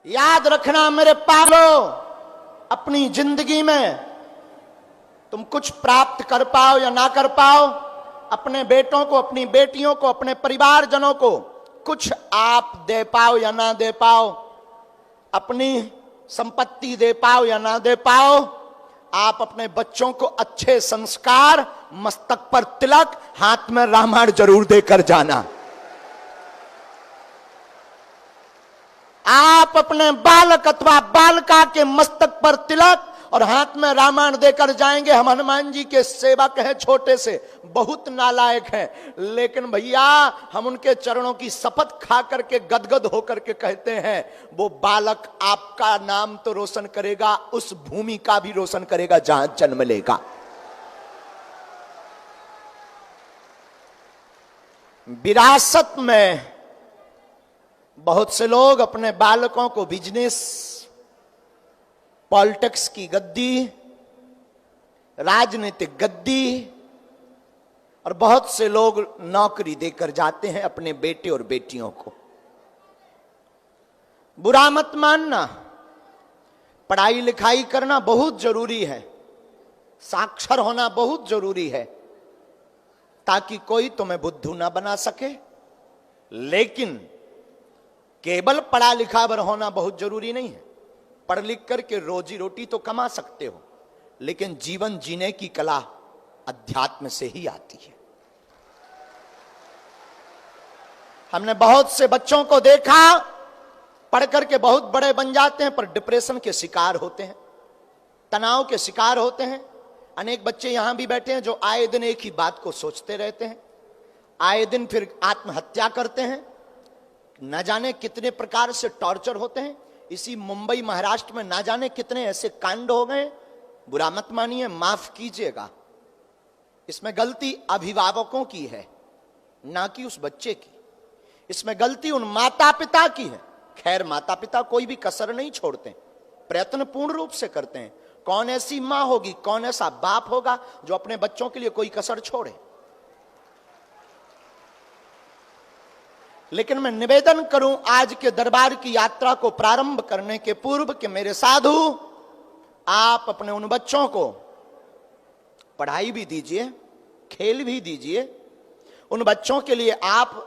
याद रखना मेरे पागलों, अपनी जिंदगी में तुम कुछ प्राप्त कर पाओ या ना कर पाओ, अपने बेटों को, अपनी बेटियों को, अपने परिवारजनों को कुछ आप दे पाओ या ना दे पाओ, अपनी संपत्ति दे पाओ या ना दे पाओ, आप अपने बच्चों को अच्छे संस्कार, मस्तक पर तिलक, हाथ में रामायण जरूर देकर जाना। आप अपने बालक अथवा बालिका के मस्तक पर तिलक और हाथ में रामायण देकर जाएंगे। हम हनुमान जी के सेवक हैं, छोटे से, बहुत नालायक हैं, लेकिन भैया हम उनके चरणों की शपथ खा करके गदगद होकर के कहते हैं, वो बालक आपका नाम तो रोशन करेगा, उस भूमि का भी रोशन करेगा जहां जन्म लेगा। विरासत में बहुत से लोग अपने बालकों को बिजनेस, पॉलिटिक्स की गद्दी, राजनीतिक गद्दी और बहुत से लोग नौकरी देकर जाते हैं अपने बेटे और बेटियों को। बुरा मत मानना, पढ़ाई लिखाई करना बहुत जरूरी है, साक्षर होना बहुत जरूरी है ताकि कोई तुम्हें बुद्धू ना बना सके, लेकिन केवल पढ़ा लिखा भर होना बहुत जरूरी नहीं है। पढ़ लिख करके रोजी रोटी तो कमा सकते हो, लेकिन जीवन जीने की कला अध्यात्म से ही आती है। हमने बहुत से बच्चों को देखा, पढ़ करके बहुत बड़े बन जाते हैं पर डिप्रेशन के शिकार होते हैं, तनाव के शिकार होते हैं। अनेक बच्चे यहां भी बैठे हैं जो आए दिन एक ही बात को सोचते रहते हैं, आए दिन फिर आत्महत्या करते हैं। न जाने कितने प्रकार से टॉर्चर होते हैं। इसी मुंबई महाराष्ट्र में ना जाने कितने ऐसे कांड हो गए। बुरा मत मानिए, माफ कीजिएगा, इसमें गलती अभिभावकों की है, ना कि उस बच्चे की। इसमें गलती उन माता पिता की है। खैर, माता पिता कोई भी कसर नहीं छोड़ते, प्रयत्न पूर्ण रूप से करते हैं। कौन ऐसी मां होगी, कौन ऐसा बाप होगा जो अपने बच्चों के लिए कोई कसर छोड़े। लेकिन मैं निवेदन करूं आज के दरबार की यात्रा को प्रारंभ करने के पूर्व कि मेरे साधु, आप अपने उन बच्चों को पढ़ाई भी दीजिए, खेल भी दीजिए, उन बच्चों के लिए आप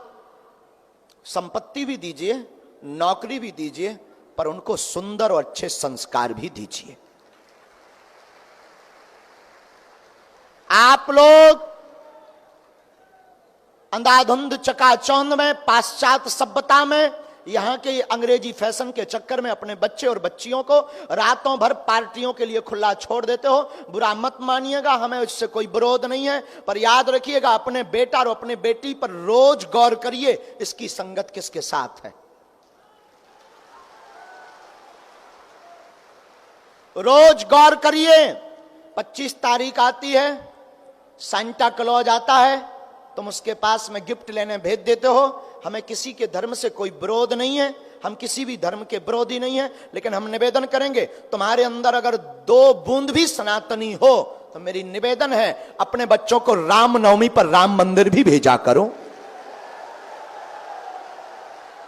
संपत्ति भी दीजिए, नौकरी भी दीजिए, पर उनको सुंदर और अच्छे संस्कार भी दीजिए। आप लोग अंधाधुंध चकाचौंध में, पाश्चात्य सभ्यता में, यहां के अंग्रेजी फैशन के चक्कर में अपने बच्चे और बच्चियों को रातों भर पार्टियों के लिए खुला छोड़ देते हो। बुरा मत मानिएगा, हमें इससे कोई विरोध नहीं है, पर याद रखिएगा अपने बेटा और अपने बेटी पर रोज गौर करिए, इसकी संगत किसके साथ है। रोज गौर करिए। 25 तारीख आती है, सांता क्लॉज आता है, तुम उसके पास में गिफ्ट लेने भेज देते हो। हमें किसी के धर्म से कोई विरोध नहीं है, हम किसी भी धर्म के विरोधी नहीं है, लेकिन हम निवेदन करेंगे, तुम्हारे अंदर अगर 2 बूंद भी सनातनी हो तो मेरी निवेदन है, अपने बच्चों को रामनवमी पर राम मंदिर भी भेजा करो।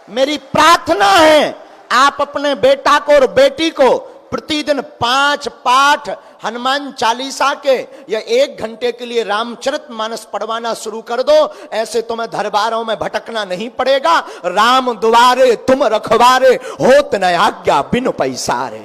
मेरी प्रार्थना है, आप अपने बेटा को और बेटी को प्रतिदिन 5 पाठ हनुमान चालीसा के या 1 घंटे के लिए रामचरितमानस पढ़वाना शुरू कर दो। ऐसे तुम्हें दरबारों में भटकना नहीं पड़ेगा। राम दुआरे तुम रखवारे, होत न आज्ञा बिनु पैसारे।